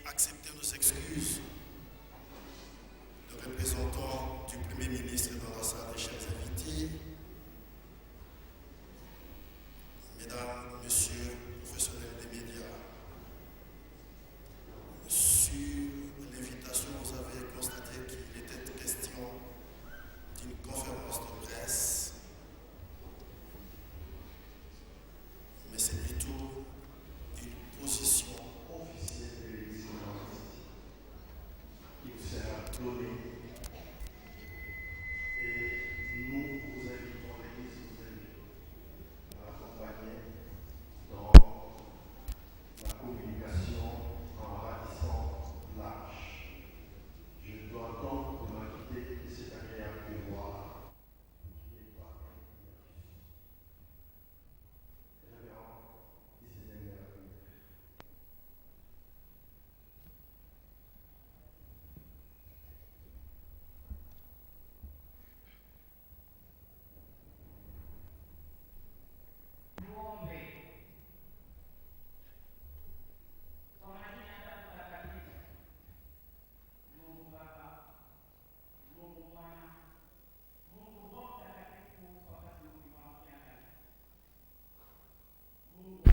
Accepter nos excuses. Le représentant du Premier ministre dans la salle des chers invités, mesdames, messieurs, professionnels des médias, sur l'invitation, vous avez constaté qu'il était question d'une conférence de presse, mais c'est plutôt une position officielle de l'Église qui vous sera donnée. Et nous vous invitons, l'Église vous invite à accompagner dans la communication en ratissant l'âge. Je dois donc me quitter de cet agréable devoir qui n'est pas révérend ici des mères.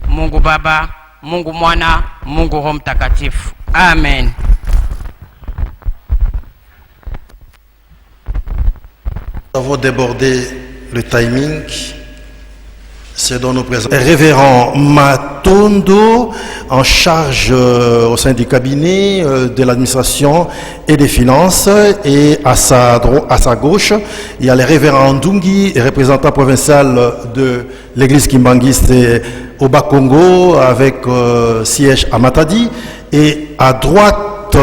Mungu Baba, Mungu Mwana, Mungu Roho Mtakatifu. Amen. Nous avons débordé le timing. C'est dans nos présents. Révérend Matondo, en charge au sein du cabinet de l'administration et des finances. Et à sa gauche, il y a le révérend Ndungi, représentant provincial de l'église kimbangiste au Bas-Congo, avec siège à Matadi. Et à droite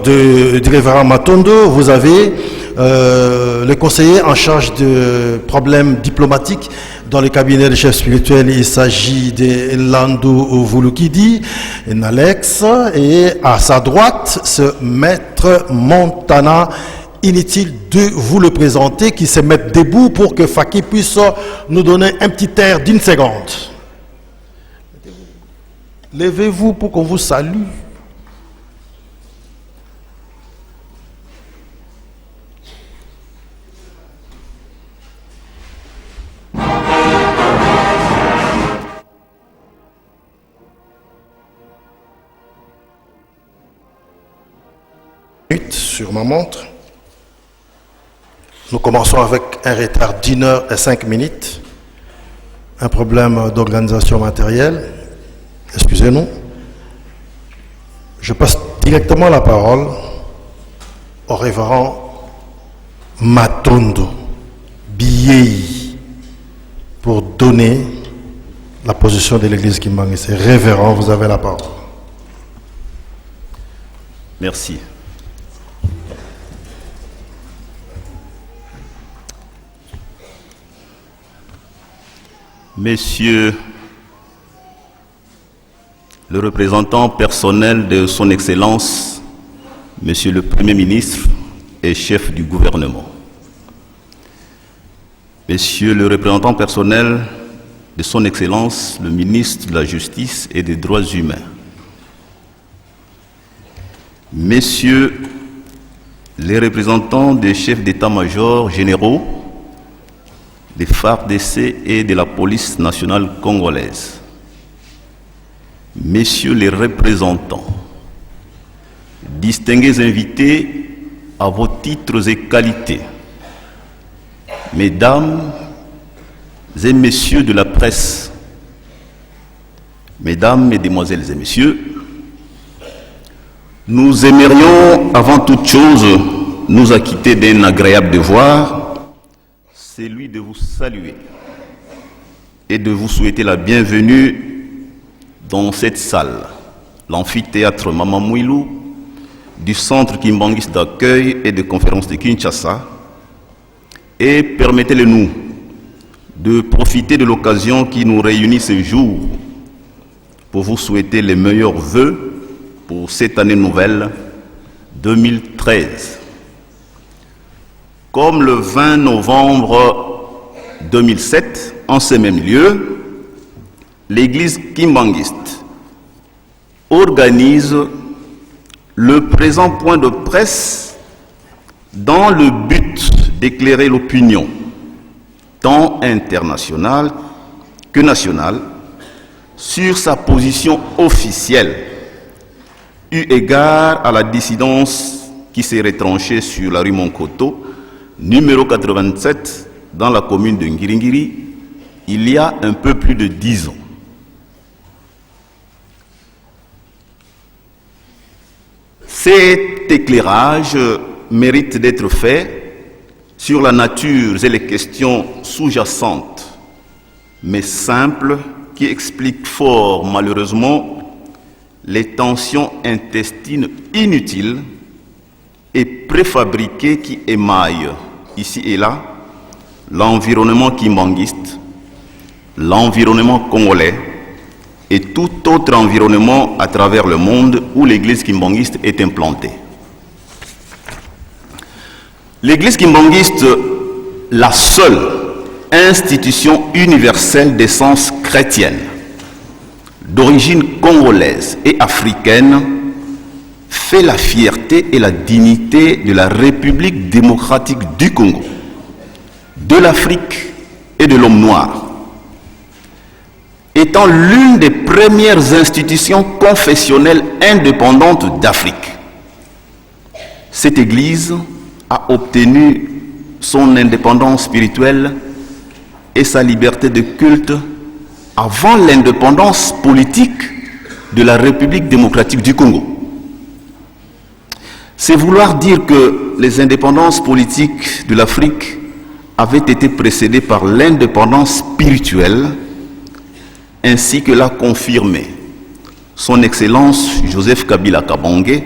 du révérend Matondo, vous avez le conseiller en charge de problèmes diplomatiques dans le cabinet de chef spirituel. Il s'agit de Landou Voulukidi, Nalex, et à sa droite, ce maître Montana. Inutile de vous le présenter, qui se met debout pour que Faki puisse nous donner un petit air d'une seconde. Levez-vous pour qu'on vous salue. Sur ma montre. Nous commençons avec un retard d'1 heure et 5 minutes. Un problème d'organisation matérielle. Excusez-nous. Je passe directement la parole au révérend Matondo Biei pour donner la position de l'église Kimbangiste. Révérend, vous avez la parole. Merci. Messieurs, le représentant personnel de son Excellence, Monsieur le Premier ministre et chef du gouvernement. Messieurs le représentant personnel de son Excellence, le ministre de la Justice et des Droits humains. Messieurs les représentants des chefs d'état-major généraux, des FARDC et de la police nationale congolaise. Messieurs les représentants, distingués invités à vos titres et qualités, mesdames et messieurs de la presse, mesdames, mesdemoiselles et messieurs, nous aimerions avant toute chose nous acquitter d'un agréable devoir, celui de vous saluer et de vous souhaiter la bienvenue dans cette salle, l'amphithéâtre Mamamouilou du Centre Kimbanguiste d'accueil et de conférence de Kinshasa, et permettez-le-nous de profiter de l'occasion qui nous réunit ce jour pour vous souhaiter les meilleurs vœux pour cette année nouvelle 2013. Comme le 20 novembre 2007, en ce même lieu, l'Église kimbanguiste organise le présent point de presse dans le but d'éclairer l'opinion, tant internationale que nationale, sur sa position officielle, eu égard à la dissidence qui s'est retranchée sur la rue Monkoto, numéro 87, dans la commune de Ngiringiri, il y a un peu plus de 10 ans. Cet éclairage mérite d'être fait sur la nature et les questions sous-jacentes, mais simples, qui expliquent fort malheureusement les tensions intestines inutiles et préfabriquées qui émaillent ici et là l'environnement kimbanguiste, l'environnement congolais et tout autre environnement à travers le monde où l'église kimbanguiste est implantée. L'église kimbanguiste, la seule institution universelle d'essence chrétienne, d'origine congolaise et africaine, fait la fierté et la dignité de la République démocratique du Congo, de l'Afrique et de l'homme noir, étant l'une des premières institutions confessionnelles indépendantes d'Afrique. Cette Église a obtenu son indépendance spirituelle et sa liberté de culte avant l'indépendance politique de la République démocratique du Congo. C'est vouloir dire que les indépendances politiques de l'Afrique avaient été précédées par l'indépendance spirituelle, ainsi que l'a confirmé son Excellence Joseph Kabila Kabange,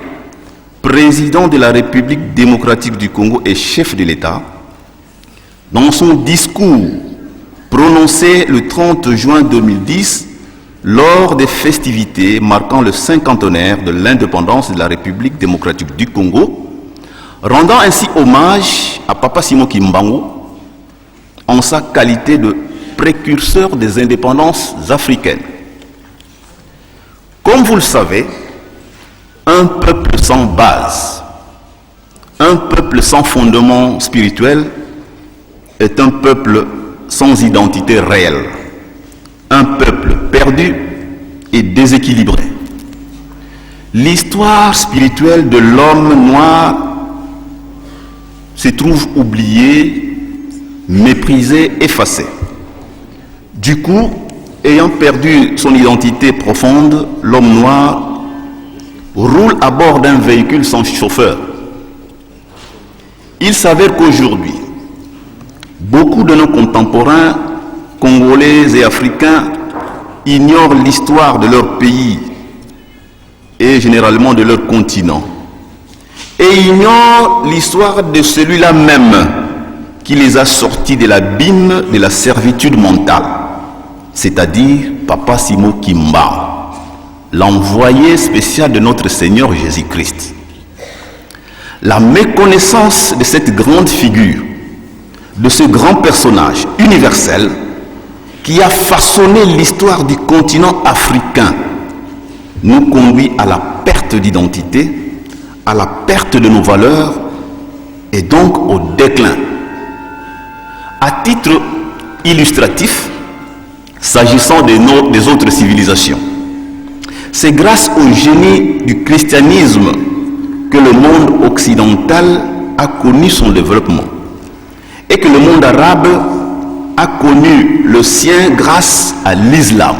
président de la République démocratique du Congo et chef de l'État, dans son discours prononcé le 30 juin 2010 lors des festivités marquant le cinquantenaire de l'indépendance de la République démocratique du Congo, rendant ainsi hommage à Papa Simon Kimbangu en sa qualité de précurseur des indépendances africaines. Comme vous le savez, un peuple sans base, un peuple sans fondement spirituel est un peuple sans identité réelle, un peuple perdu et déséquilibré. L'histoire spirituelle de l'homme noir se trouve oubliée, méprisée, effacée. Du coup, ayant perdu son identité profonde, l'homme noir roule à bord d'un véhicule sans chauffeur. Il s'avère qu'aujourd'hui, beaucoup de nos contemporains, congolais et africains, ignorent l'histoire de leur pays et généralement de leur continent. Et ignorent l'histoire de celui-là même qui les a sortis de l'abîme de la servitude mentale, c'est-à-dire Papa Simon Kimbangu, l'envoyé spécial de notre Seigneur Jésus-Christ. La méconnaissance de cette grande figure, de ce grand personnage universel qui a façonné l'histoire du continent africain, nous conduit à la perte d'identité, à la perte de nos valeurs et donc au déclin. À titre illustratif, s'agissant des autres civilisations, c'est grâce au génie du christianisme que le monde occidental a connu son développement et que le monde arabe a connu le sien grâce à l'islam,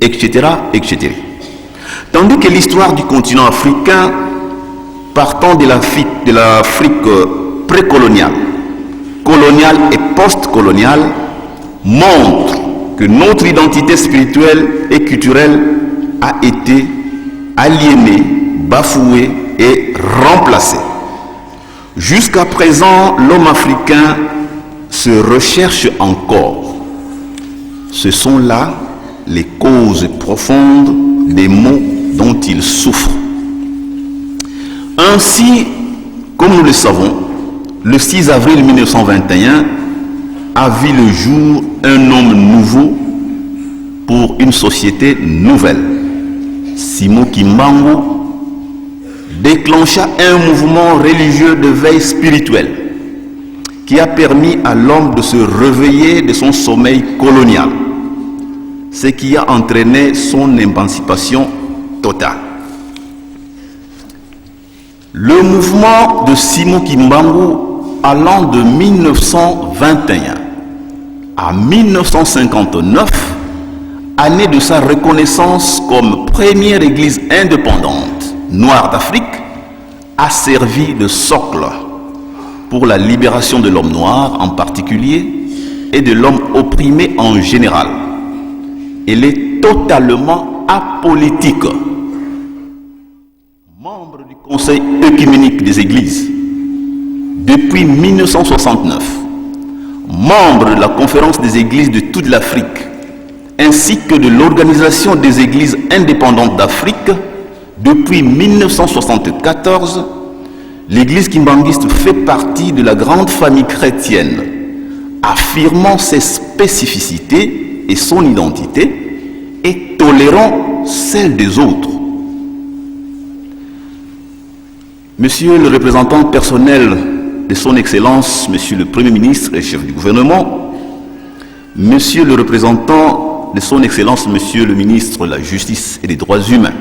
etc., etc. Tandis que l'histoire du continent africain, partant de l'Afrique précoloniale, coloniale et post-coloniale montrent que notre identité spirituelle et culturelle a été aliénée, bafouée et remplacée. Jusqu'à présent, l'homme africain se recherche encore. Ce sont là les causes profondes des maux dont il souffre. Ainsi, comme nous le savons, le 6 avril 1921 a vu le jour un homme nouveau pour une société nouvelle. Simon Kimbangu déclencha un mouvement religieux de veille spirituelle qui a permis à l'homme de se réveiller de son sommeil colonial, ce qui a entraîné son émancipation totale. Le mouvement de Simon Kimbangu allant de 1921 à 1959, année de sa reconnaissance comme première église indépendante noire d'Afrique, a servi de socle pour la libération de l'homme noir en particulier et de l'homme opprimé en général. Elle est totalement apolitique. Membre du Conseil œcuménique des églises depuis 1969, membre de la Conférence des églises de toute l'Afrique, ainsi que de l'Organisation des églises indépendantes d'Afrique depuis 1974, l'église kimbanguiste fait partie de la grande famille chrétienne, affirmant ses spécificités et son identité et tolérant celle des autres. Monsieur le représentant personnel de son Excellence, Monsieur le Premier ministre et chef du gouvernement, Monsieur le représentant de son Excellence, Monsieur le ministre de la Justice et des Droits humains,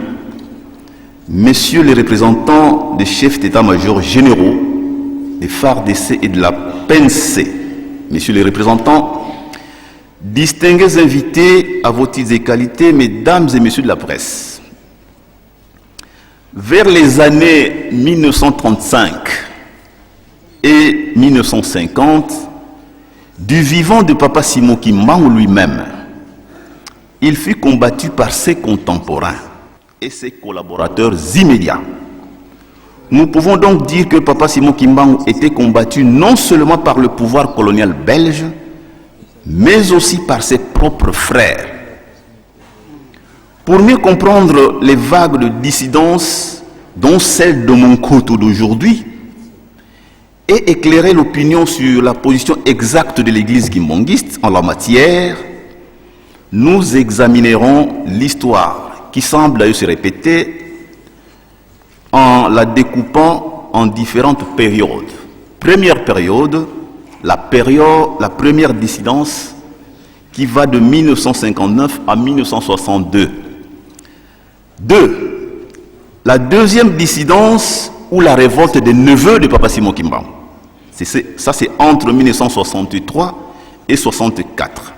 Messieurs les représentants des chefs d'état-major généraux, des FARDC et de la PNC, Messieurs les représentants, distingués invités à vos titres et qualités, Mesdames et Messieurs de la presse, vers les années 1935 et 1950, du vivant de Papa Simon Kimbangu lui-même, il fut combattu par ses contemporains et ses collaborateurs immédiats. Nous pouvons donc dire que Papa Simon Kimbangu était combattu non seulement par le pouvoir colonial belge, mais aussi par ses propres frères. Pour mieux comprendre les vagues de dissidence, dont celle de Monkoto d'aujourd'hui, et éclairer l'opinion sur la position exacte de l'église kimbanguiste en la matière, nous examinerons l'histoire qui semble d'ailleurs se répéter en la découpant en différentes périodes. Première période, la première dissidence qui va de 1959 à 1962. 2. La deuxième dissidence ou la révolte des neveux de Papa Simon Kimbangu. Ça, c'est entre 1963 et 64.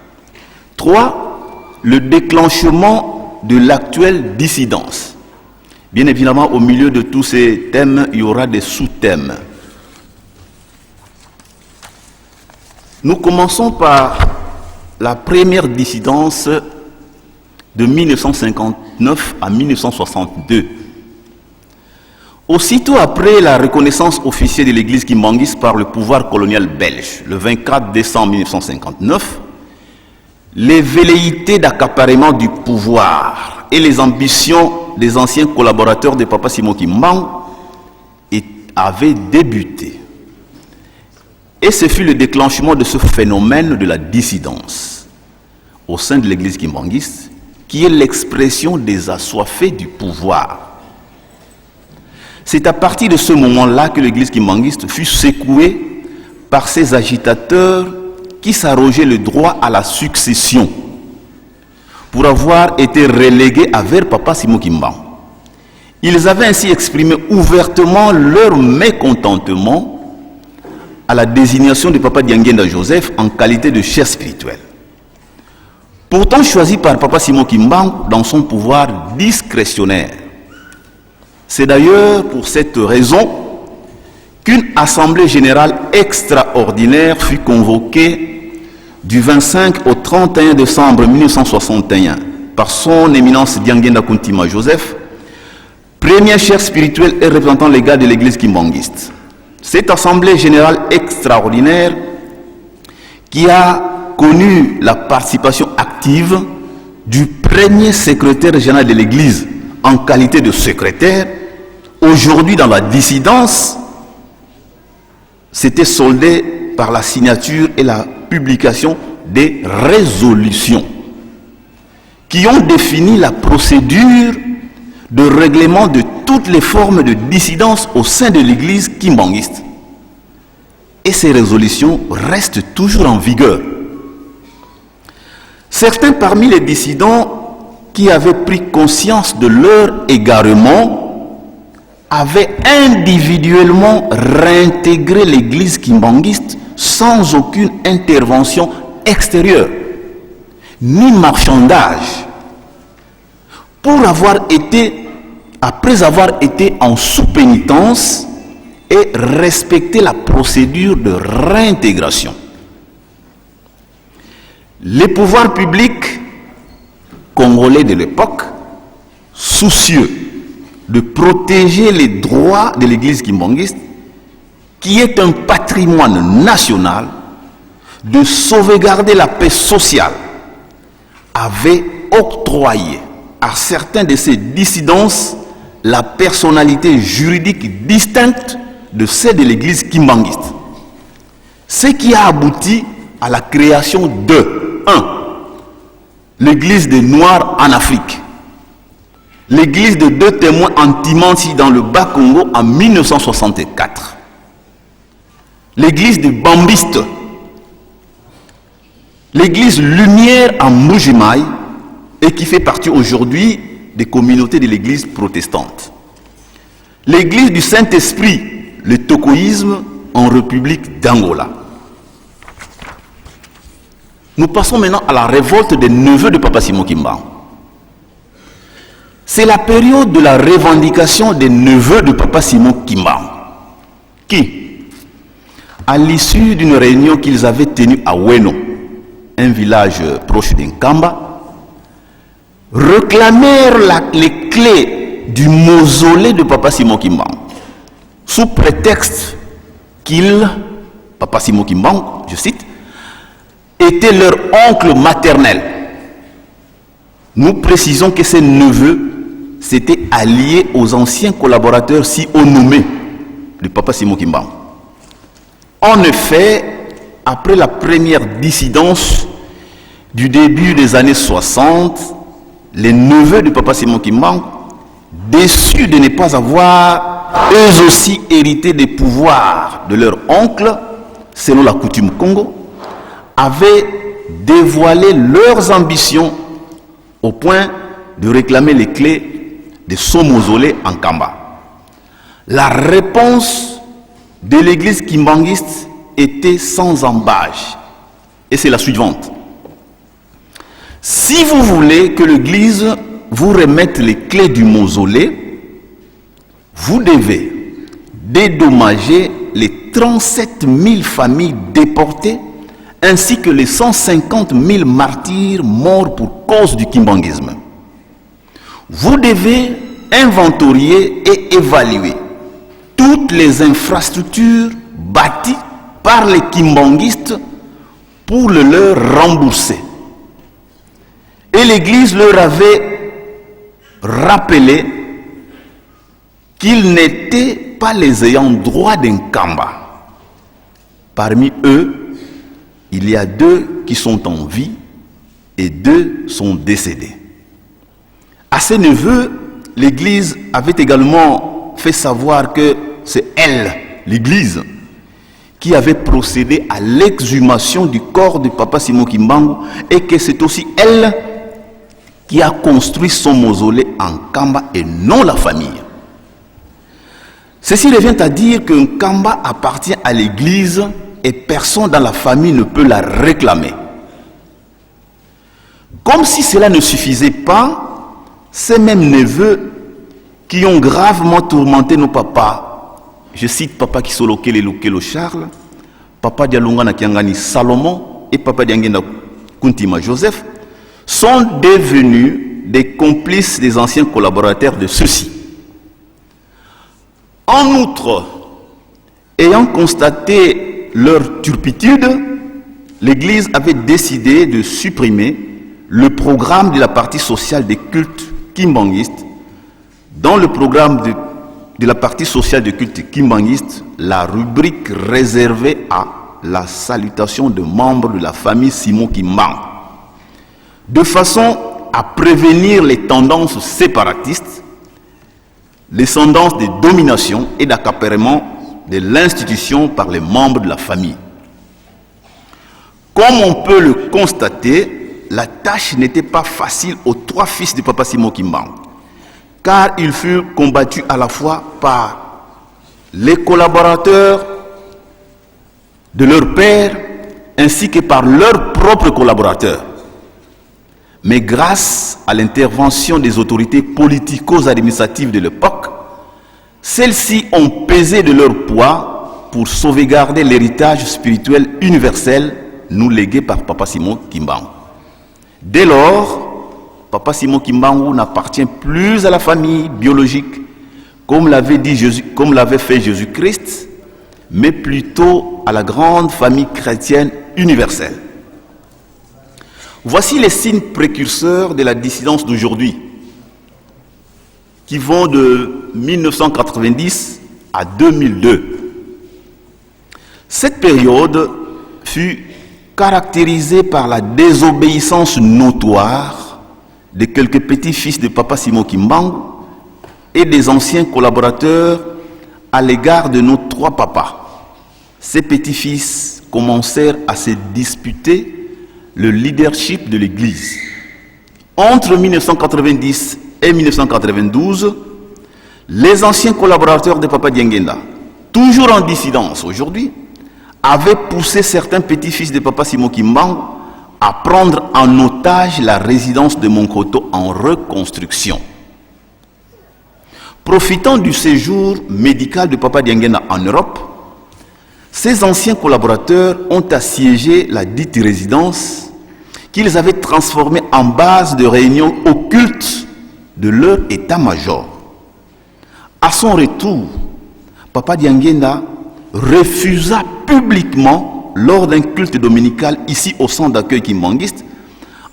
3. Le déclenchement de l'actuelle dissidence. Bien évidemment, au milieu de tous ces thèmes, il y aura des sous-thèmes. Nous commençons par la première dissidence de 1959 à 1962. Aussitôt après la reconnaissance officielle de l'église kimbanguiste par le pouvoir colonial belge, le 24 décembre 1959, les velléités d'accaparement du pouvoir et les ambitions des anciens collaborateurs de Papa Simon Kimbangu avaient débuté. Et ce fut le déclenchement de ce phénomène de la dissidence au sein de l'église kimbanguiste, qui est l'expression des assoiffés du pouvoir. C'est à partir de ce moment-là que l'église kimbanguiste fut secouée par ces agitateurs qui s'arrogeaient le droit à la succession pour avoir été relégués vers Papa Simon Kimbangu. Ils avaient ainsi exprimé ouvertement leur mécontentement à la désignation de Papa Diangenda Joseph en qualité de chef spirituel. Pourtant choisi par Papa Simon Kimbangu dans son pouvoir discrétionnaire. C'est d'ailleurs pour cette raison qu'une assemblée générale extraordinaire fut convoquée du 25 au 31 décembre 1961 par son éminence Diangenda Kuntima Joseph, premier chef spirituel et représentant légal de l'église kimbangiste. Cette assemblée générale extraordinaire qui a connu la participation active du premier secrétaire général de l'église en qualité de secrétaire, aujourd'hui dans la dissidence, s'était soldée par la signature et la publication des résolutions qui ont défini la procédure de règlement de toutes les formes de dissidence au sein de l'église kimbangiste. Et ces résolutions restent toujours en vigueur. Certains parmi les dissidents qui avaient pris conscience de leur égarement avaient individuellement réintégré l'église kimbangiste sans aucune intervention extérieure, ni marchandage, après avoir été en sous-pénitence et respecter la procédure de réintégration. Les pouvoirs publics congolais de l'époque, soucieux de protéger les droits de l'église kimbangiste, qui est un patrimoine national, de sauvegarder la paix sociale, avaient octroyé à certains de ces dissidences la personnalité juridique distincte de celle de l'église kimbangiste. Ce qui a abouti à la création de 1. L'église des Noirs en Afrique. L'église de 2 témoins en Timansi dans le Bas-Congo en 1964. L'église des Bambistes. L'église Lumière en Mbujimaï et qui fait partie aujourd'hui des communautés de l'église protestante. L'église du Saint-Esprit, le tokoïsme en République d'Angola. Nous passons maintenant à la révolte des neveux de Papa Simon Kimbangu. C'est la période de la revendication des neveux de Papa Simon Kimbangu qui, à l'issue d'une réunion qu'ils avaient tenue à Weno, un village proche d'Nkamba, réclamèrent les clés du mausolée de Papa Simon Kimbangu sous prétexte Papa Simon Kimbangu, je cite, était leur oncle maternel. Nous précisons que ces neveux s'étaient alliés aux anciens collaborateurs si haut nommés de Papa Simon Kimbangu. En effet, après la première dissidence du début des années 60, les neveux de Papa Simon Kimbangu, déçus de ne pas avoir eux aussi hérité des pouvoirs de leur oncle, selon la coutume Congo, avaient dévoilé leurs ambitions au point de réclamer les clés de son mausolée en Kamba. La réponse de l'église kimbanguiste était sans embâche et c'est la suivante. Si vous voulez que l'église vous remette les clés du mausolée, vous devez dédommager les 37 000 familles déportées ainsi que les 150 000 martyrs morts pour cause du kimbanguisme. Vous devez inventorier et évaluer toutes les infrastructures bâties par les kimbanguistes pour le leur rembourser. Et l'Église leur avait rappelé qu'ils n'étaient pas les ayants droit d'Nkamba. Parmi eux, il y a 2 qui sont en vie et 2 sont décédés. À ces neveux, l'Église avait également fait savoir que c'est elle, l'Église, qui avait procédé à l'exhumation du corps de Papa Simon Kimbangu et que c'est aussi elle qui a construit son mausolée en Kamba et non la famille. Ceci revient à dire que Nkamba appartient à l'Église et personne dans la famille ne peut la réclamer. Comme si cela ne suffisait pas, ces mêmes neveux qui ont gravement tourmenté nos papas je cite Papa Kisolo Kelo Charles, Papa Dialungana Kiangani Salomon et Papa Diangenda Kuntima Joseph, sont devenus des complices des anciens collaborateurs de ceux-ci. En outre, ayant constaté leur turpitude, l'Église avait décidé de supprimer le programme de la partie sociale des cultes kimbanguistes. Dans le programme de la partie sociale des cultes kimbanguistes, la rubrique réservée à la salutation de membres de la famille Simon Kimbang, de façon à prévenir les tendances séparatistes, les tendances de domination et d'accaparement de l'institution par les membres de la famille. Comme on peut le constater, la tâche n'était pas facile aux 3 fils de Papa Simon Kimbang, car ils furent combattus à la fois par les collaborateurs de leur père ainsi que par leurs propres collaborateurs. Mais grâce à l'intervention des autorités politico-administratives de l'époque, celles-ci ont pesé de leur poids pour sauvegarder l'héritage spirituel universel nous légué par Papa Simon Kimbangu. Dès lors, Papa Simon Kimbangu n'appartient plus à la famille biologique, comme l'avait fait Jésus-Christ, mais plutôt à la grande famille chrétienne universelle. Voici les signes précurseurs de la dissidence d'aujourd'hui, qui vont de 1990 à 2002. Cette période fut caractérisée par la désobéissance notoire de quelques petits-fils de Papa Simon Kimbangu et des anciens collaborateurs à l'égard de nos 3 papas. Ces petits-fils commencèrent à se disputer le leadership de l'Église. Entre 1990 et 1992, les anciens collaborateurs de Papa Diangenda, toujours en dissidence aujourd'hui, avaient poussé certains petits-fils de Papa Simon Kimbangu à prendre en otage la résidence de Monkoto en reconstruction. Profitant du séjour médical de Papa Diangenda en Europe, ces anciens collaborateurs ont assiégé la dite résidence qu'ils avaient transformée en base de réunion occulte de leur état-major. À son retour, Papa Diangenda refusa publiquement, lors d'un culte dominical ici au centre d'accueil kimbanguiste,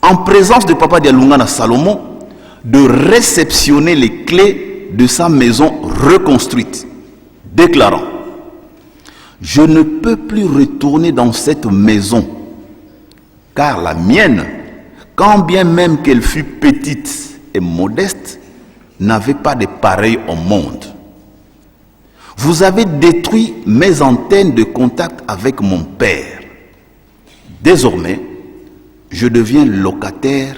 en présence de Papa Dialungana Salomon, de réceptionner les clés de sa maison reconstruite, déclarant: je ne peux plus retourner dans cette maison, car la mienne, quand bien même qu'elle fût petite et modeste, n'avait pas de pareil au monde. Vous avez détruit mes antennes de contact avec mon père. Désormais, je deviens locataire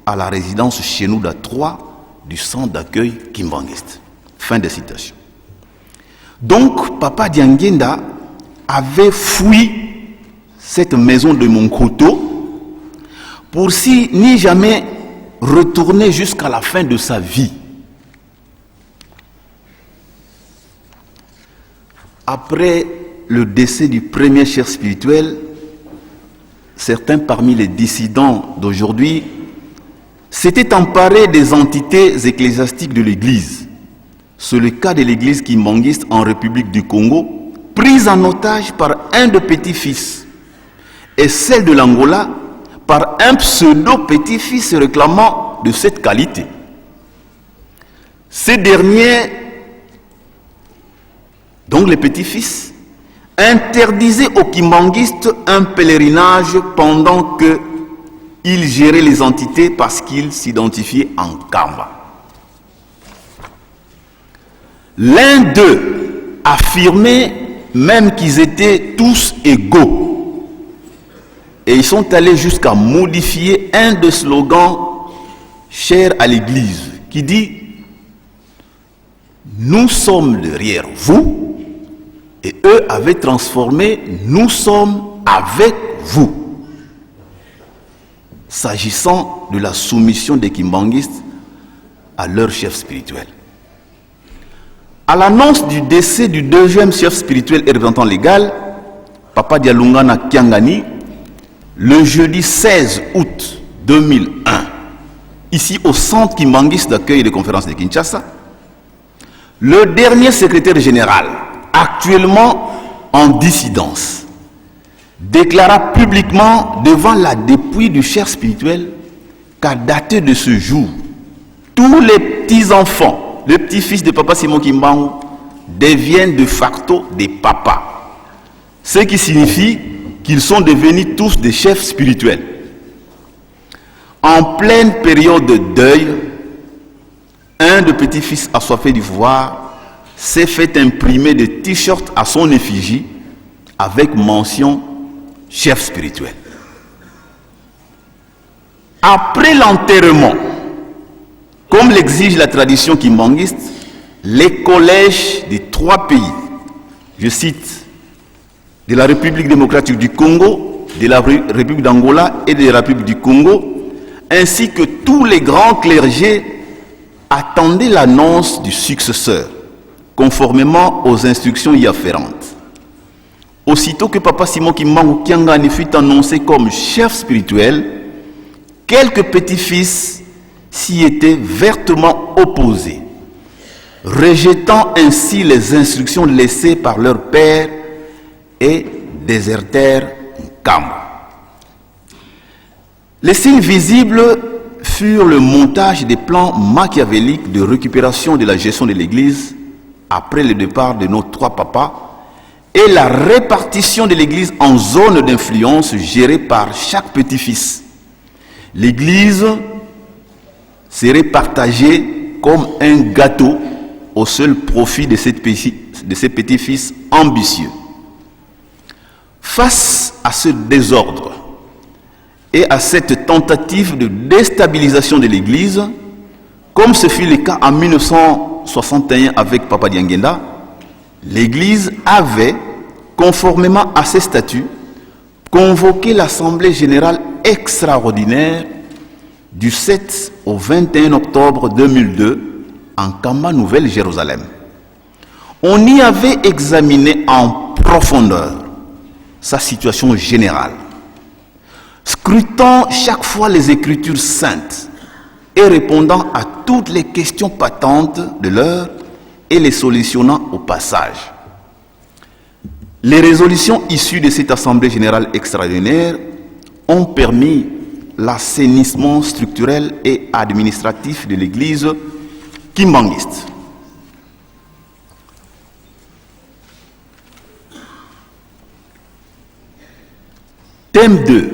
à la résidence Chenouda 3 du centre d'accueil kimbanguiste. Fin de citation. Donc, Papa Diangenda avait fui cette maison de Monkoto pour n'y jamais retourner jusqu'à la fin de sa vie. Après le décès du premier chef spirituel, certains parmi les dissidents d'aujourd'hui s'étaient emparés des entités ecclésiastiques de l'Église. C'est le cas de l'Église kimbanguiste en République du Congo, prise en otage par un de petits-fils, et celle de l'Angola par un pseudo-petit-fils réclamant de cette qualité. Ces derniers, donc les petits-fils, interdisaient aux kimbanguistes un pèlerinage pendant qu'ils géraient les entités parce qu'ils s'identifiaient en Kamba. L'un d'eux affirmait même qu'ils étaient tous égaux. Et ils sont allés jusqu'à modifier un des slogans chers à l'Église qui dit: nous sommes derrière vous. Et eux avaient transformé: nous sommes avec vous. S'agissant de la soumission des kimbanguistes à leur chef spirituel. À l'annonce du décès du deuxième chef spirituel et représentant légal, Papa Dialungana Kiangani, le jeudi 16 août 2001, ici au centre Kimbangis d'accueil et de conférences de Kinshasa, le dernier secrétaire général, actuellement en dissidence, déclara publiquement devant la dépouille du cher spirituel qu'à dater de ce jour, tous les petits-enfants, les petits-fils de Papa Simon Kimbangu deviennent de facto des papas. Ce qui signifie qu'ils sont devenus tous des chefs spirituels. En pleine période de deuil, un de petits-fils assoiffés du pouvoir s'est fait imprimer des t-shirts à son effigie avec mention chef spirituel. Après l'enterrement, comme l'exige la tradition kimbangiste, les collèges des 3 pays, je cite, de la République démocratique du Congo, de la République d'Angola et de la République du Congo, ainsi que tous les grands clergés, attendaient l'annonce du successeur, conformément aux instructions y afférentes. Aussitôt que Papa Simon Kimbangu Kiangani fut annoncé comme chef spirituel, quelques petits-fils s'y étaient vertement opposés, rejetant ainsi les instructions laissées par leur père et désertèrent Nkambo. Les signes visibles furent le montage des plans machiavéliques de récupération de la gestion de l'Église après le départ de nos 3 papas et la répartition de l'Église en zones d'influence gérées par chaque petit-fils. L'Église serait partagée comme un gâteau au seul profit de ces petits-fils ambitieux. Face à ce désordre et à cette tentative de déstabilisation de l'Église, comme ce fut le cas en 1961 avec Papa Diangenda, l'Église avait, conformément à ses statuts, convoqué l'Assemblée générale extraordinaire du 7 au 21 octobre 2002 en Kamba, Nouvelle-Jérusalem. On y avait examiné en profondeur sa situation générale, scrutant chaque fois les Écritures saintes et répondant à toutes les questions patentes de l'heure et les solutionnant au passage. Les résolutions issues de cette Assemblée générale extraordinaire ont permis l'assainissement structurel et administratif de l'Église kimbangiste. Thème 2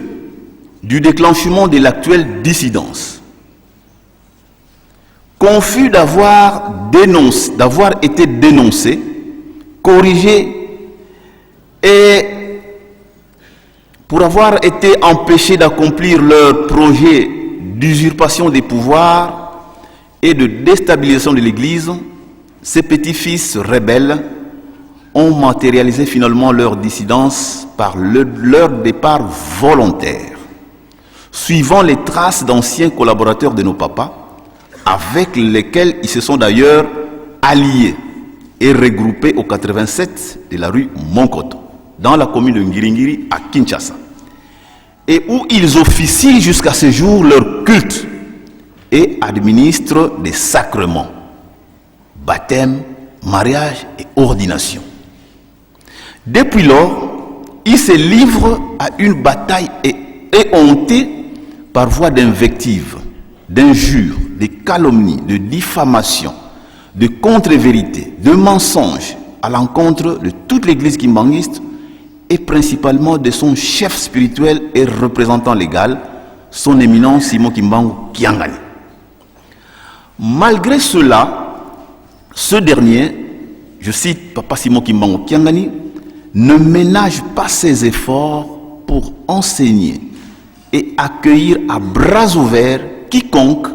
du déclenchement de l'actuelle dissidence. Confus d'avoir été dénoncé, corrigé et pour avoir été empêchés d'accomplir leur projet d'usurpation des pouvoirs et de déstabilisation de l'Église, ces petits-fils rebelles ont matérialisé finalement leur dissidence par leur départ volontaire, suivant les traces d'anciens collaborateurs de nos papas, avec lesquels ils se sont d'ailleurs alliés et regroupés au 87 de la rue Monkoto, dans la commune de Ngiringiri à Kinshasa, et où ils officient jusqu'à ce jour leur culte et administrent des sacrements, baptême, mariage et ordination. Depuis lors, ils se livrent à une bataille éhontée par voie d'invectives, d'injures, de calomnies, de diffamations, de contre-vérités, de mensonges à l'encontre de toute l'Église kimbangiste et principalement de son chef spirituel et représentant légal, son éminence Simon Kimbangu Kiangani. Malgré cela, ce dernier, je cite Papa Simon Kimbangu Kiangani, ne ménage pas ses efforts pour enseigner et accueillir à bras ouverts quiconque,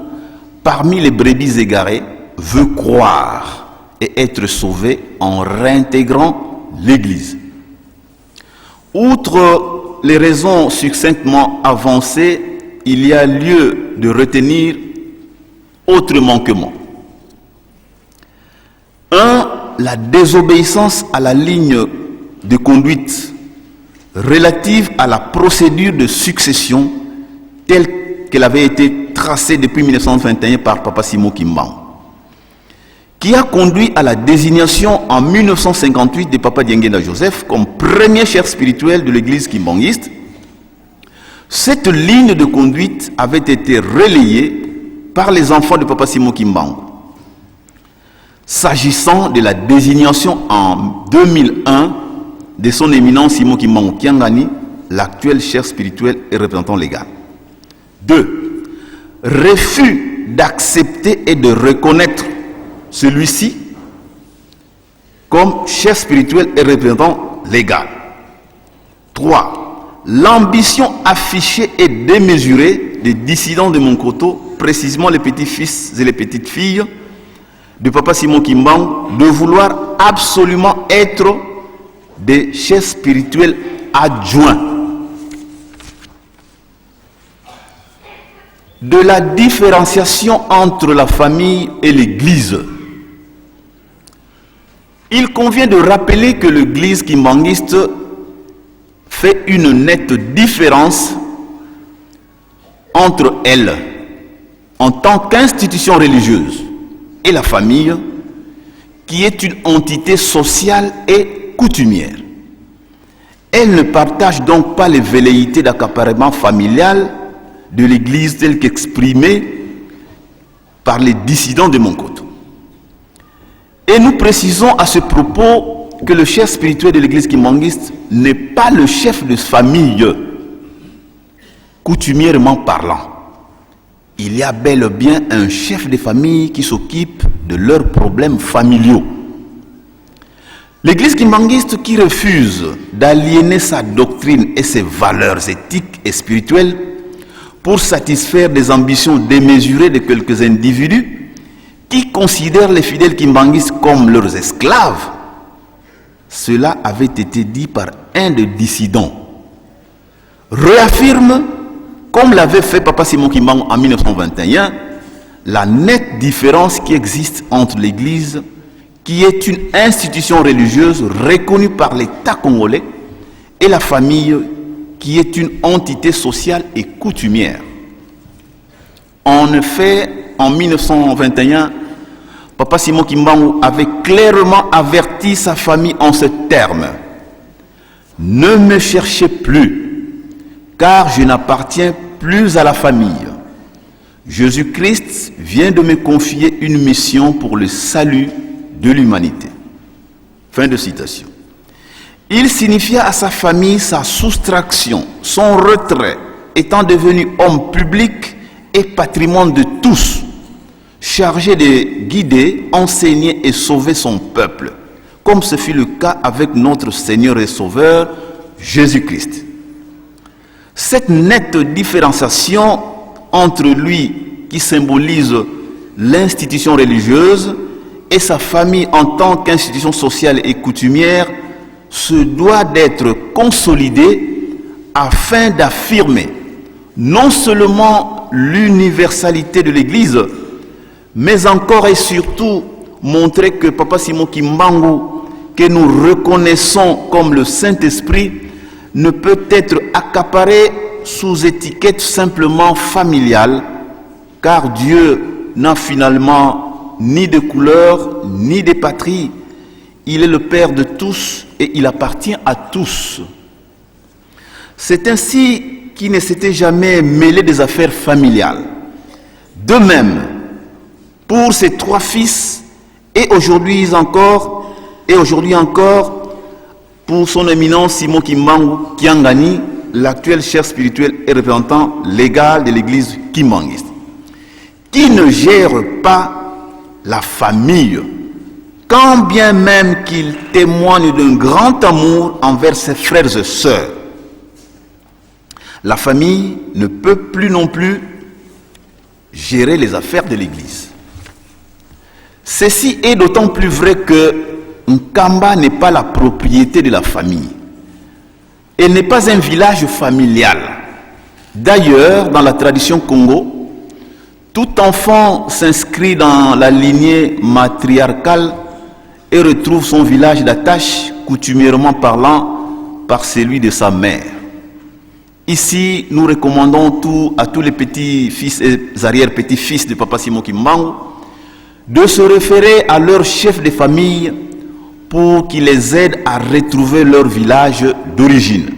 parmi les brebis égarées, veut croire et être sauvé en réintégrant l'Église. Outre les raisons succinctement avancées, il y a lieu de retenir autres manquements. 1. la désobéissance à la ligne de conduite relative à la procédure de succession telle qu'elle avait été tracée depuis 1921 par Papa Simon Kimbangu, qui a conduit à la désignation en 1958 de Papa Diengenda Joseph comme premier chef spirituel de l'église kimbanguiste. Cette ligne de conduite avait été relayée par les enfants de Papa Simon Kimbangu. S'agissant de la désignation en 2001 de son éminence Simon Kimbangu Kiangani, l'actuel chef spirituel et représentant légal. 2. Refus d'accepter et de reconnaître celui-ci comme chef spirituel et représentant légal. 3. L'ambition affichée et démesurée des dissidents de Monkoto, précisément les petits-fils et les petites-filles de Papa Simon Kimbangu, de vouloir absolument être des chefs spirituels adjoints. De la différenciation entre la famille et l'église. Il convient de rappeler que l'église kimbanguiste fait une nette différence entre elle, en tant qu'institution religieuse, et la famille, qui est une entité sociale et coutumière. Elle ne partage donc pas les velléités d'accaparement familial de l'église telle qu'exprimée par les dissidents de Monkoto. Et nous précisons à ce propos que le chef spirituel de l'église kimbanguiste n'est pas le chef de famille, coutumièrement parlant. Il y a bel et bien un chef de famille qui s'occupe de leurs problèmes familiaux. L'église kimbanguiste qui refuse d'aliéner sa doctrine et ses valeurs éthiques et spirituelles pour satisfaire des ambitions démesurées de quelques individus qui considèrent les fidèles kimbanguistes comme leurs esclaves. Cela avait été dit par un des dissidents. Réaffirme, comme l'avait fait Papa Simon Kimbangu en 1921, la nette différence qui existe entre l'Église, qui est une institution religieuse reconnue par l'État congolais, et la famille, qui est une entité sociale et coutumière. En effet, en 1921, Papa Simon Kimbangu avait clairement averti sa famille en ces termes. « Ne me cherchez plus, car je n'appartiens plus à la famille. Jésus-Christ vient de me confier une mission pour le salut de l'humanité. » Fin de citation. Il signifia à sa famille sa soustraction, son retrait, étant devenu homme public et patrimoine de tous, chargé de guider, enseigner et sauver son peuple, comme ce fut le cas avec notre Seigneur et Sauveur, Jésus-Christ. Cette nette différenciation entre lui, qui symbolise l'institution religieuse, et sa famille en tant qu'institution sociale et coutumière, se doit d'être consolidée afin d'affirmer non seulement l'universalité de l'Église, mais encore et surtout montrer que Papa Simon Kimbangu, que nous reconnaissons comme le Saint-Esprit, ne peut être accaparé sous étiquette simplement familiale, car Dieu n'a finalement ni de couleur, ni de patrie. Il est le Père de tous et il appartient à tous. C'est ainsi qu'il ne s'était jamais mêlé des affaires familiales. De même, pour ses trois fils, et aujourd'hui encore, pour son éminence Simon Kimbangu Kiangani, l'actuel chef spirituel et représentant légal de l'église kimbanguiste, qui ne gère pas la famille, quand bien même qu'il témoigne d'un grand amour envers ses frères et sœurs. La famille ne peut plus non plus gérer les affaires de l'Église. Ceci est d'autant plus vrai que Nkamba n'est pas la propriété de la famille. Elle n'est pas un village familial. D'ailleurs, dans la tradition Congo, tout enfant s'inscrit dans la lignée matriarcale et retrouve son village d'attache, coutumièrement parlant, par celui de sa mère. Ici, nous recommandons à tous les petits-fils et arrière-petits-fils de Papa Simon Kimbangu de se référer à leur chef de famille pour qu'il les aide à retrouver leur village d'origine.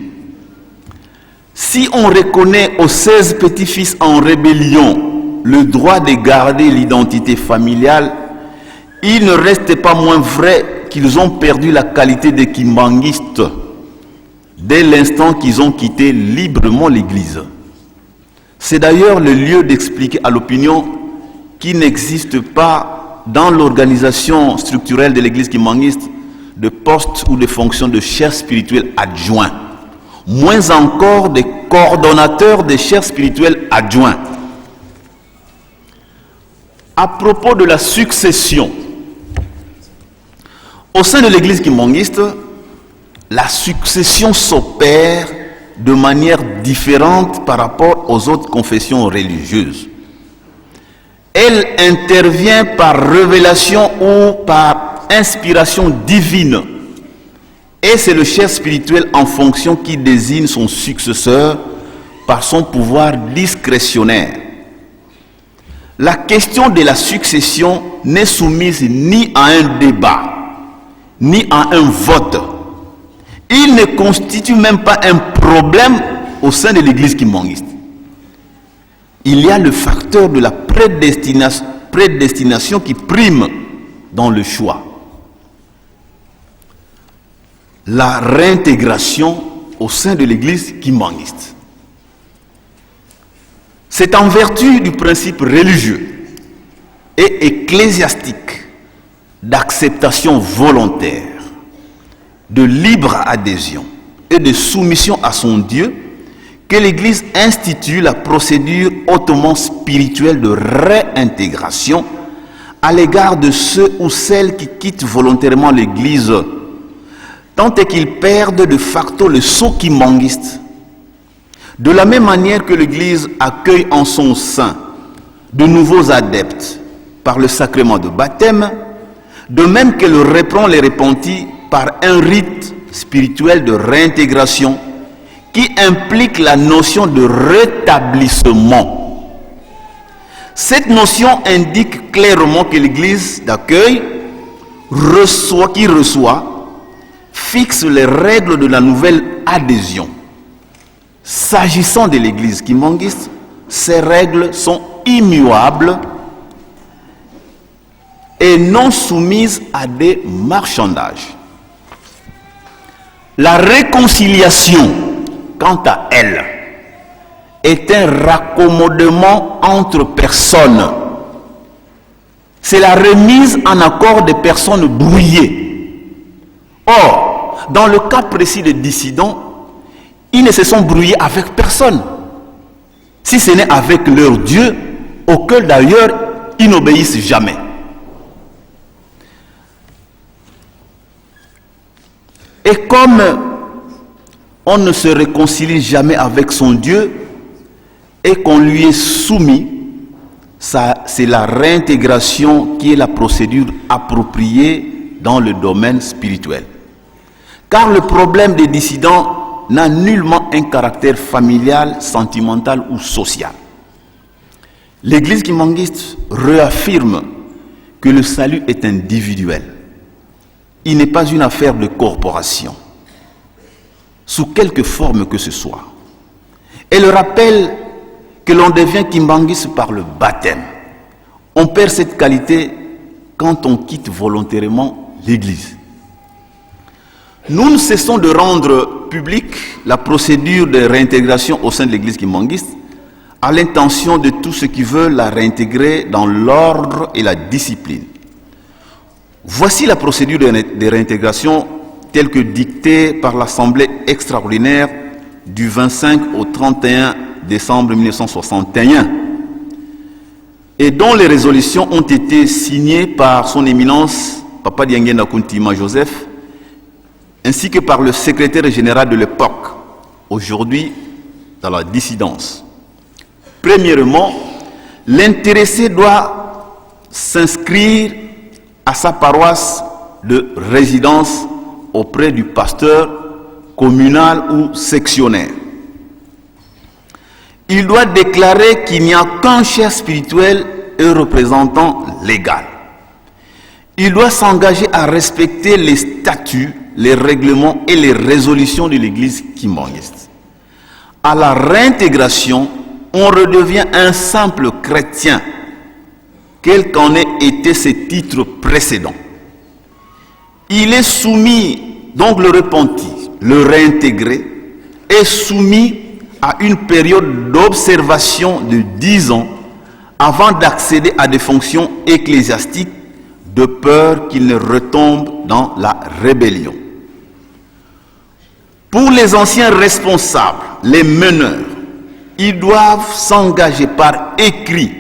Si on reconnaît aux 16 petits-fils en rébellion le droit de garder l'identité familiale, il ne reste pas moins vrai qu'ils ont perdu la qualité de kimbanguistes dès l'instant qu'ils ont quitté librement l'Église. C'est d'ailleurs le lieu d'expliquer à l'opinion qu'il n'existe pas dans l'organisation structurelle de l'Église kimbanguiste de postes ou de fonctions de chefs spirituels adjoints, moins encore des coordonnateurs des chefs spirituels adjoints. À propos de la succession, au sein de l'Église kimbanguiste, la succession s'opère de manière différente par rapport aux autres confessions religieuses. Elle intervient par révélation ou par inspiration divine. Et c'est le chef spirituel en fonction qui désigne son successeur par son pouvoir discrétionnaire. La question de la succession n'est soumise ni à un débat, ni à un vote. Il ne constitue même pas un problème au sein de l'Église kimbanguiste. Il y a le facteur de la prédestination qui prime dans le choix. La réintégration au sein de l'Église kimbanguiste. C'est en vertu du principe religieux et ecclésiastique d'acceptation volontaire, de libre adhésion et de soumission à son Dieu que l'Église institue la procédure hautement spirituelle de réintégration à l'égard de ceux ou celles qui quittent volontairement l'Église, tant est qu'ils perdent de facto le sceau kimbanguiste. De la même manière que l'Église accueille en son sein de nouveaux adeptes par le sacrement de baptême, de même qu'elle reprend les repentis par un rite spirituel de réintégration qui implique la notion de rétablissement. Cette notion indique clairement que l'Église d'accueil qui reçoit fixe les règles de la nouvelle adhésion. S'agissant de l'Église kimbanguiste, ces règles sont immuables et non soumises à des marchandages. La réconciliation, quant à elle, est un raccommodement entre personnes. C'est la remise en accord des personnes brouillées. Or, dans le cas précis des dissidents, ils ne se sont brouillés avec personne, si ce n'est avec leur Dieu, auquel d'ailleurs ils n'obéissent jamais. Et comme on ne se réconcilie jamais avec son Dieu et qu'on lui est soumis, c'est la réintégration qui est la procédure appropriée dans le domaine spirituel. Car le problème des dissidents n'a nullement un caractère familial, sentimental ou social. L'Église kimbanguiste réaffirme que le salut est individuel. Il n'est pas une affaire de corporation, sous quelque forme que ce soit. Elle rappelle que l'on devient kimbanguiste par le baptême. On perd cette qualité quand on quitte volontairement l'Église. Nous ne cessons de rendre publique la procédure de réintégration au sein de l'Église kimbanguiste à l'intention de tous ceux qui veulent la réintégrer dans l'ordre et la discipline. Voici la procédure de réintégration telle que dictée par l'Assemblée extraordinaire du 25 au 31 décembre 1961 et dont les résolutions ont été signées par son éminence Papa Diangenda Kuntima Joseph ainsi que par le secrétaire général de l'époque, aujourd'hui dans la dissidence. Premièrement, l'intéressé doit s'inscrire à sa paroisse de résidence auprès du pasteur communal ou sectionnaire. Il doit déclarer qu'il n'y a qu'un chef spirituel et représentant légal. Il doit s'engager à respecter les statuts, les règlements et les résolutions de l'église kimbangiste. À la réintégration, on redevient un simple chrétien, quel qu'en ait été ses titres précédents. Il est soumis, donc le repenti, le réintégré, est soumis à une période d'observation de 10 ans avant d'accéder à des fonctions ecclésiastiques, de peur qu'il ne retombe dans la rébellion. Pour les anciens responsables, les meneurs, ils doivent s'engager par écrit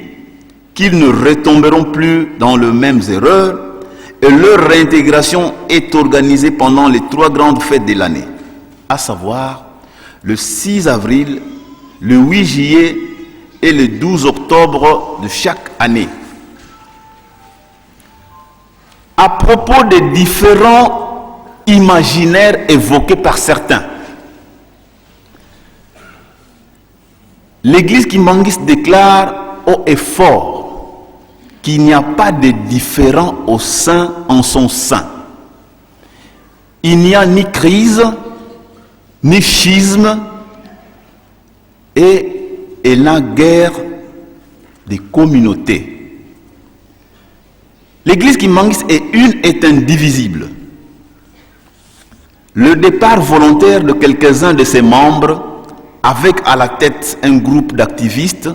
qu'ils ne retomberont plus dans les mêmes erreurs, et leur réintégration est organisée pendant les 3 grandes fêtes de l'année, à savoir le 6 avril, le 8 juillet et le 12 octobre de chaque année. À propos des différents imaginaires évoqués par certains, l'église kimbangiste déclare haut et fort qu'il n'y a pas de différent au sein en son sein. Il n'y a ni crise, ni schisme, et la guerre des communautés. L'église kimbangiste est indivisible. Le départ volontaire de quelques-uns de ses membres, avec à la tête un groupe d'activistes,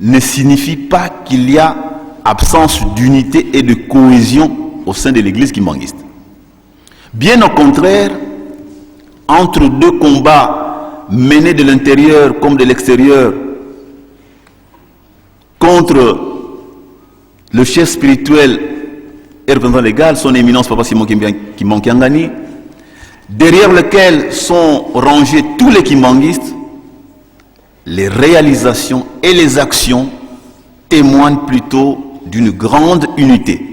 ne signifie pas qu'il y a absence d'unité et de cohésion au sein de l'église kimbangiste. Bien au contraire, entre 2 combats menés de l'intérieur comme de l'extérieur contre le chef spirituel et représentant légal, son éminence Papa Simon Kimban Kiangani, derrière lequel sont rangés tous les kimbangistes, les réalisations et les actions témoignent plutôt d'une grande unité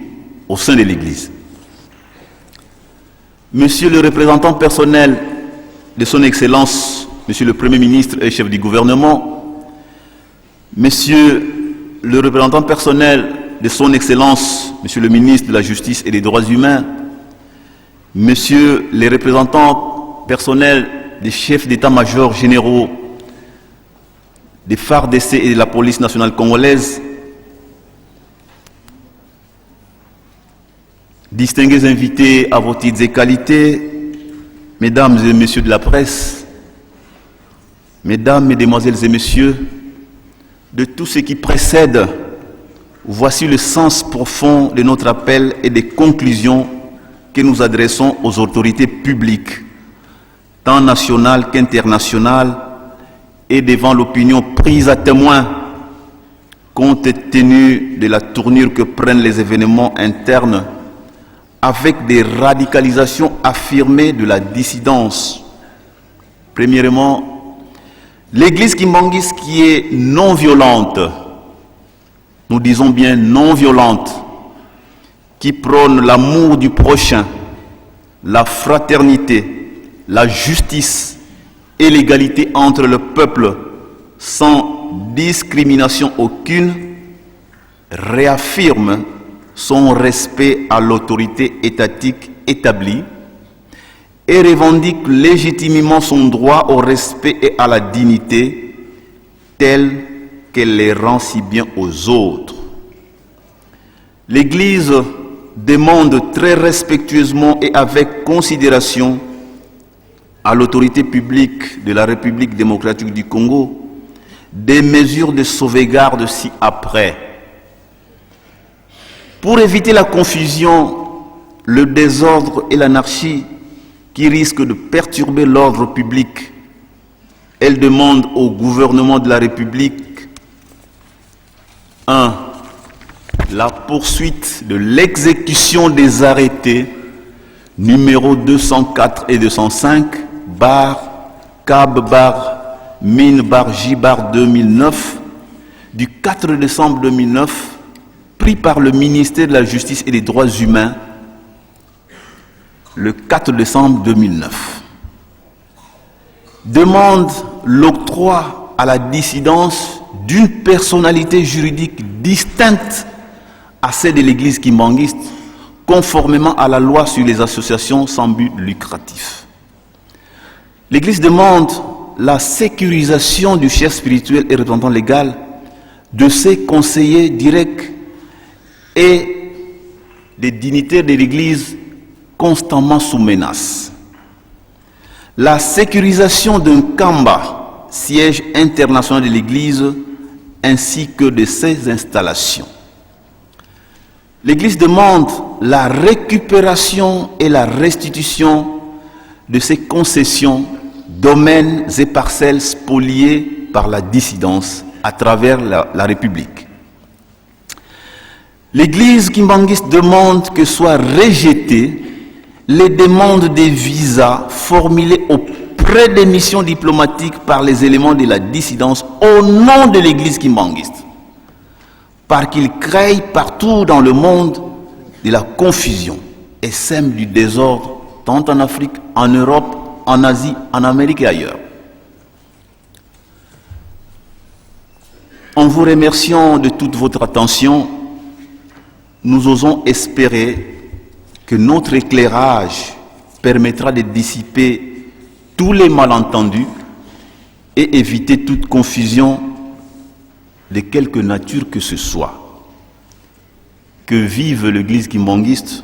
au sein de l'Église. Monsieur le représentant personnel de son Excellence, Monsieur le Premier ministre et chef du gouvernement, Monsieur le représentant personnel de son Excellence, Monsieur le ministre de la Justice et des Droits humains, Messieurs les représentants personnels des chefs d'état-major généraux des FARDC et de la police nationale congolaise, distingués invités à vos titres et qualités, mesdames et messieurs de la presse, mesdames, mesdemoiselles et messieurs, de tout ce qui précède, voici le sens profond de notre appel et des conclusions que nous adressons aux autorités publiques, tant nationales qu'internationales, et devant l'opinion prise à témoin, compte tenu de la tournure que prennent les événements internes, avec des radicalisations affirmées de la dissidence. Premièrement, l'église kimbangiste qui est non violente, nous disons bien non violente, qui prône l'amour du prochain, la fraternité, la justice et l'égalité entre le peuple sans discrimination aucune, réaffirme son respect à l'autorité étatique établie et revendique légitimement son droit au respect et à la dignité telle qu'elle les rend si bien aux autres. L'Église demande très respectueusement et avec considération à l'autorité publique de la République démocratique du Congo des mesures de sauvegarde ci-après. Pour éviter la confusion, le désordre et l'anarchie qui risquent de perturber l'ordre public, elle demande au gouvernement de la République 1. La poursuite de l'exécution des arrêtés numéro 204 et 205 CAB/MIN/J 2009 du 4 décembre 2009 pris par le ministère de la Justice et des Droits humains le 4 décembre 2009, demande l'octroi à la dissidence d'une personnalité juridique distincte à celle de l'Église kimbanguiste, conformément à la loi sur les associations sans but lucratif. L'Église demande la sécurisation du chef spirituel et représentant légal, de ses conseillers directs et des dignitaires de l'Église constamment sous menace. La sécurisation d'un Kamba, siège international de l'Église, ainsi que de ses installations. L'Église demande la récupération et la restitution de ses concessions, domaines et parcelles spoliés par la dissidence à travers la République. L'Église kimbanguiste demande que soient rejetées les demandes de visas formulées auprès des missions diplomatiques par les éléments de la dissidence au nom de l'Église kimbanguiste, parce qu'ils créent partout dans le monde de la confusion et sèment du désordre, tant en Afrique, en Europe, en Asie, en Amérique et ailleurs. En vous remerciant de toute votre attention, nous osons espérer que notre éclairage permettra de dissiper tous les malentendus et éviter toute confusion de quelque nature que ce soit. Que vive l'Église kimbanguiste,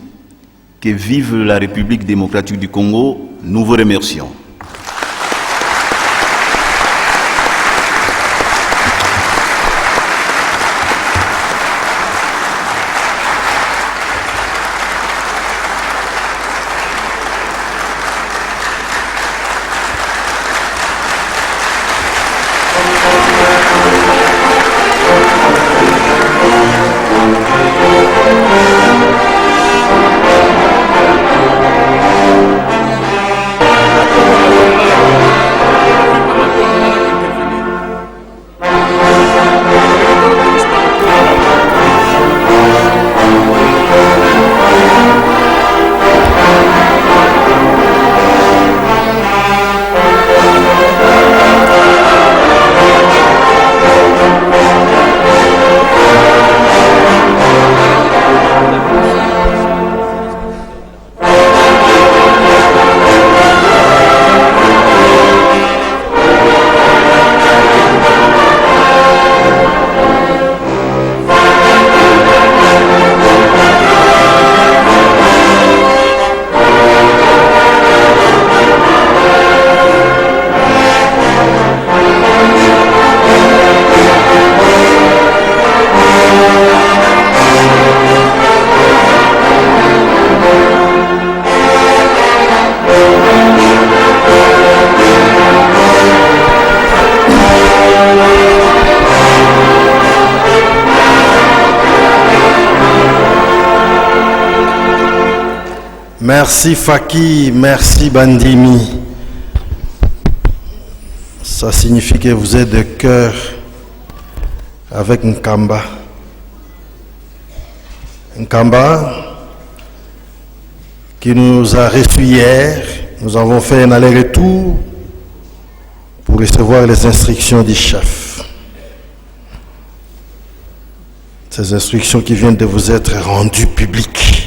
que vive la République démocratique du Congo, nous vous remercions. Merci Faki, merci Bandimi. Ça signifie que vous êtes de cœur avec Nkamba. Nkamba qui nous a reçus hier. Nous avons fait un aller-retour pour recevoir les instructions du chef. Ces instructions qui viennent de vous être rendues publiques.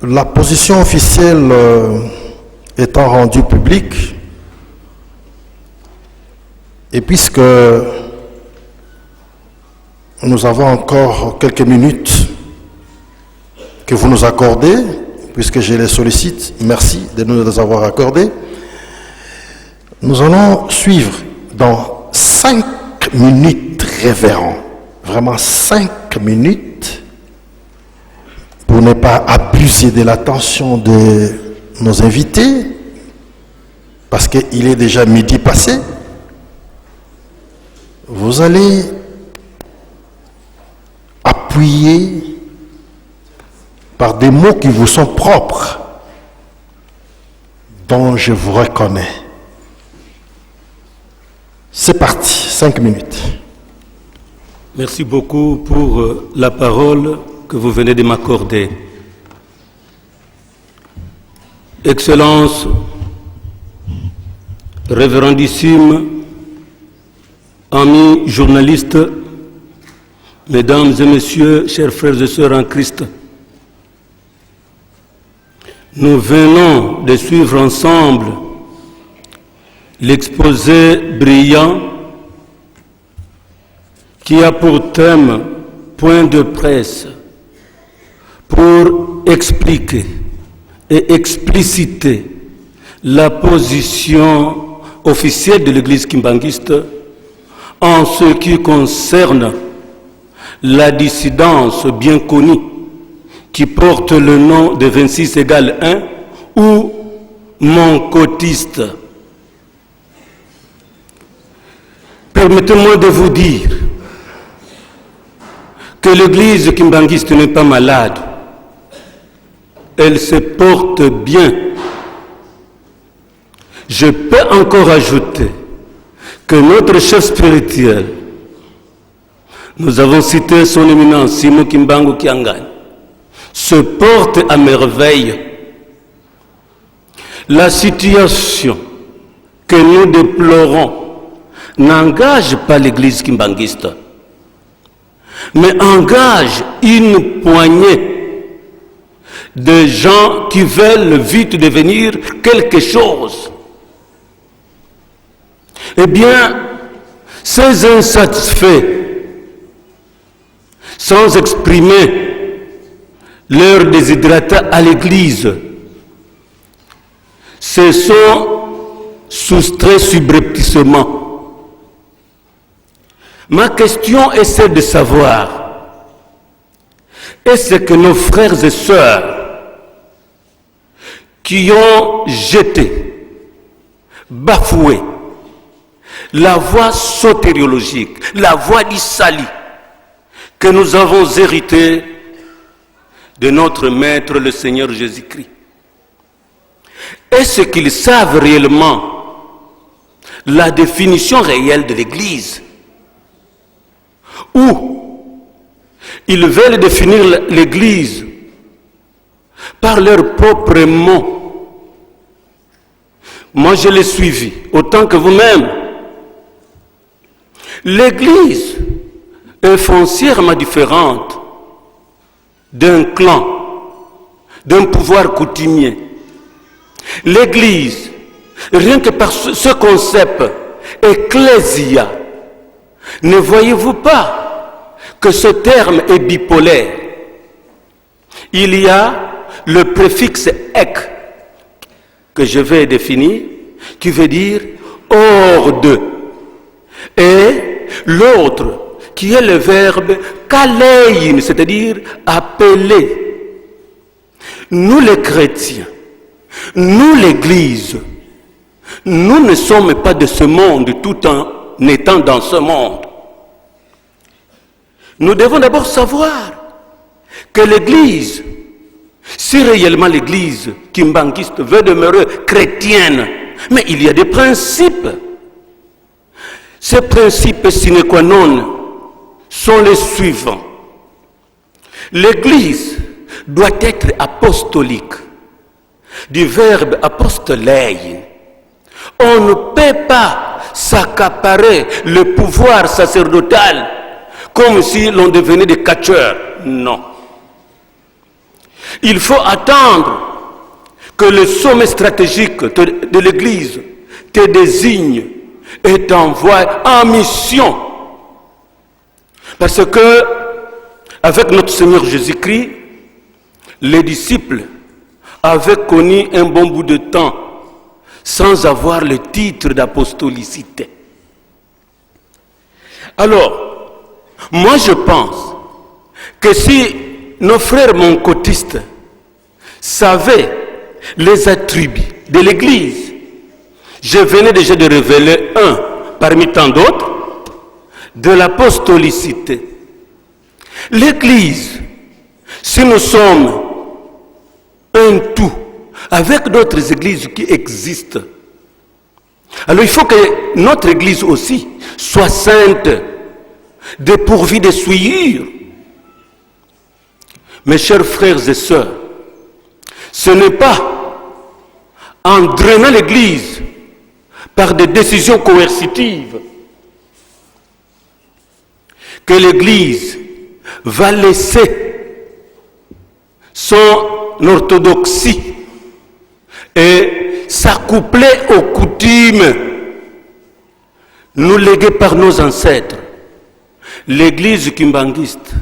La position officielle étant rendue publique, et puisque nous avons encore quelques minutes que vous nous accordez, puisque je les sollicite, merci de nous les avoir accordées, nous allons suivre dans 5 minutes révérend, vraiment 5 minutes, pour ne pas abuser de l'attention de nos invités, parce qu'il est déjà midi passé. Vous allez appuyer par des mots qui vous sont propres, dont je vous reconnais. C'est parti, 5 minutes. Merci beaucoup pour la parole que vous venez de m'accorder. Excellences, révérendissime, amis journalistes, mesdames et messieurs, chers frères et sœurs en Christ, nous venons de suivre ensemble l'exposé brillant qui a pour thème point de presse pour expliquer et expliciter la position officielle de l'Église kimbanguiste en ce qui concerne la dissidence bien connue qui porte le nom de 26 égale 1 ou mon cotiste. Permettez-moi de vous dire que l'Église kimbanguiste n'est pas malade. Elle se porte bien. Je peux encore ajouter que notre chef spirituel, nous avons cité son éminence Simon Kimbangu Kiangani, se porte à merveille. La situation que nous déplorons n'engage pas l'Église kimbanguiste, mais engage une poignée de gens qui veulent vite devenir quelque chose. Eh bien, ces insatisfaits, sans exprimer leur déshydratat à l'Église, se sont soustraits subrepticement. Ma question est celle de savoir, est-ce que nos frères et sœurs qui ont jeté, bafoué la voie sotériologique, la voie du salut que nous avons héritée de notre Maître le Seigneur Jésus-Christ, est-ce qu'ils savent réellement la définition réelle de l'Église? Ou ils veulent définir l'Église par leurs propres mots? Moi, je l'ai suivi, autant que vous-même. L'Église est foncièrement différente d'un clan, d'un pouvoir coutumier. L'Église, rien que par ce concept, ecclésia, ne voyez-vous pas que ce terme est bipolaire? Il y a le préfixe ek, que je vais définir, qui veut dire hors de, et l'autre qui est le verbe kalein, c'est-à-dire appeler. Nous les chrétiens, nous l'Église, nous ne sommes pas de ce monde tout en étant dans ce monde. Nous devons d'abord savoir que l'Église, si réellement l'Église kimbanguiste veut demeurer chrétienne, mais il y a des principes. Ces principes sine qua non sont les suivants. L'Église doit être apostolique, du verbe apostolei. On ne peut pas s'accaparer le pouvoir sacerdotal comme si l'on devenait des catcheurs. Non. Il faut attendre que le sommet stratégique de l'Église te désigne et t'envoie en mission. Parce que, avec notre Seigneur Jésus-Christ, les disciples avaient connu un bon bout de temps sans avoir le titre d'apostolicité. Alors, moi je pense que si nos frères moncotistes savaient les attributs de l'Église, je venais déjà de révéler un parmi tant d'autres, de l'apostolicité. L'Église, si nous sommes un tout, avec d'autres églises qui existent, alors il faut que notre Église aussi soit sainte, dépourvue de souillure. Mes chers frères et sœurs, ce n'est pas en drainant l'Église par des décisions coercitives que l'Église va laisser son orthodoxie et s'accoupler aux coutumes nous léguées par nos ancêtres. L'Église kimbanguiste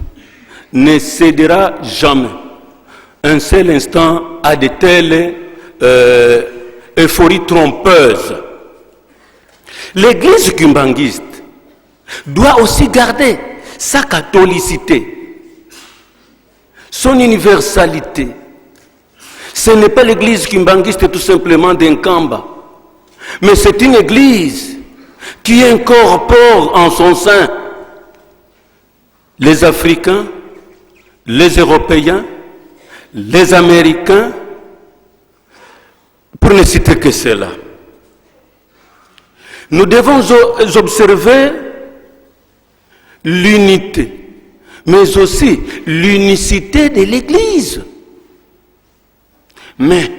ne cédera jamais un seul instant à de telles euphories trompeuses. L'Église kimbanguiste doit aussi garder sa catholicité, son universalité. Ce n'est pas l'Église kimbanguiste tout simplement d'Nkamba, mais c'est une Église qui incorpore en son sein les Africains, les Européens, les Américains, pour ne citer que cela. Nous devons observer l'unité, mais aussi l'unicité de l'Église. Mais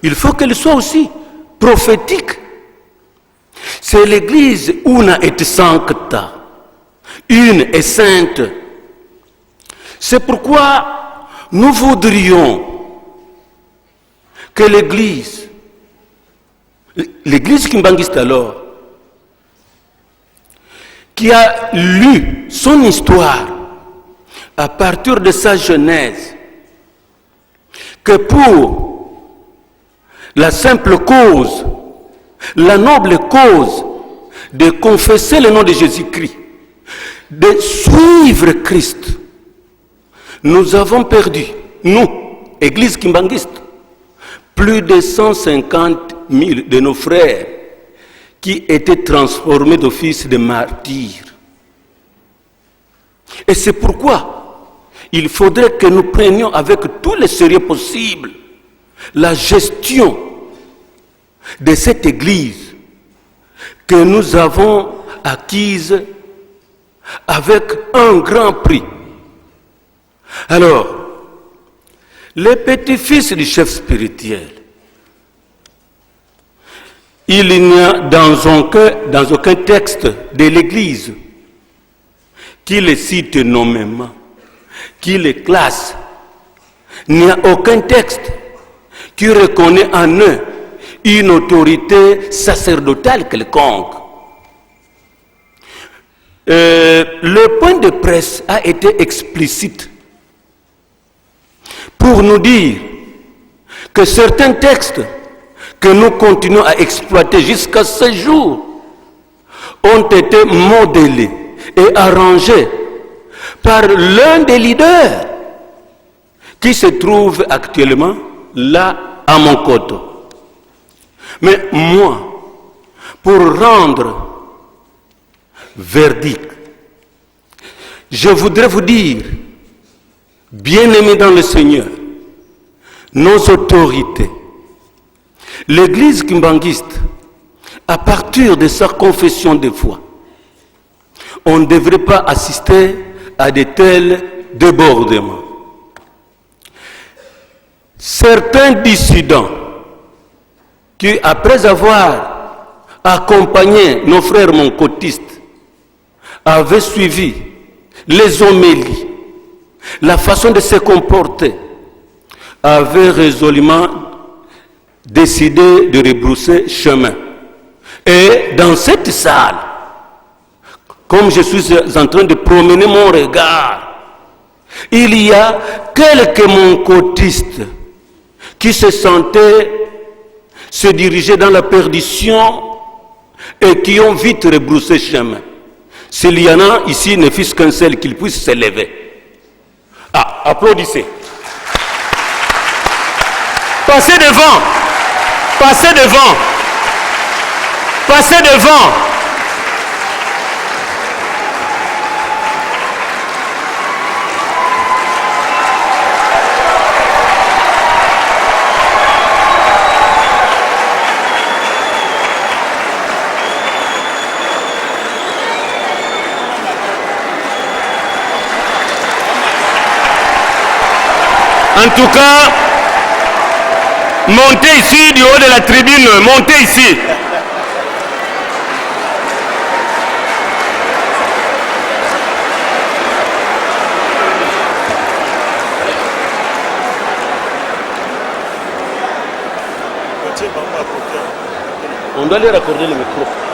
il faut qu'elle soit aussi prophétique. C'est l'Église una et sancta, une et sainte. C'est pourquoi nous voudrions que l'Église kimbanguiste alors, qui a lu son histoire à partir de sa genèse, que pour la simple cause, la noble cause de confesser le nom de Jésus-Christ, de suivre Christ, nous avons perdu, nous, Église kimbanguiste, plus de 150 000 de nos frères qui étaient transformés d'office de martyrs. Et c'est pourquoi il faudrait que nous prenions avec tous les sérieux possibles la gestion de cette Église que nous avons acquise avec un grand prix. Alors, les petits-fils du chef spirituel, il n'y a dans aucun texte de l'Église qui les cite nommément, qui les classe. Il n'y a aucun texte qui reconnaît en eux une autorité sacerdotale quelconque. Le point de presse a été explicite pour nous dire que certains textes que nous continuons à exploiter jusqu'à ce jour ont été modélés et arrangés par l'un des leaders qui se trouve actuellement là à mon côté. Mais moi, pour rendre verdict, je voudrais vous dire, bien-aimés dans le Seigneur, nos autorités, l'Église kimbanguiste, à partir de sa confession de foi, on ne devrait pas assister à de tels débordements. Certains dissidents qui, après avoir accompagné nos frères moncotistes, avaient suivi les homélies, la façon de se comporter, avaient résolument décidé de rebrousser chemin. Et dans cette salle, comme je suis en train de promener mon regard, il y a quelques moncotistes qui se sentaient se diriger dans la perdition et qui ont vite rebroussé chemin. S'il y en a ici, ne fût-ce qu'un seul, qu'il puisse se lever. Ah, applaudissez. Passez devant. Passez devant. Passez devant. En tout cas, montez ici du haut de la tribune, montez ici. On doit lui raccorder le micro.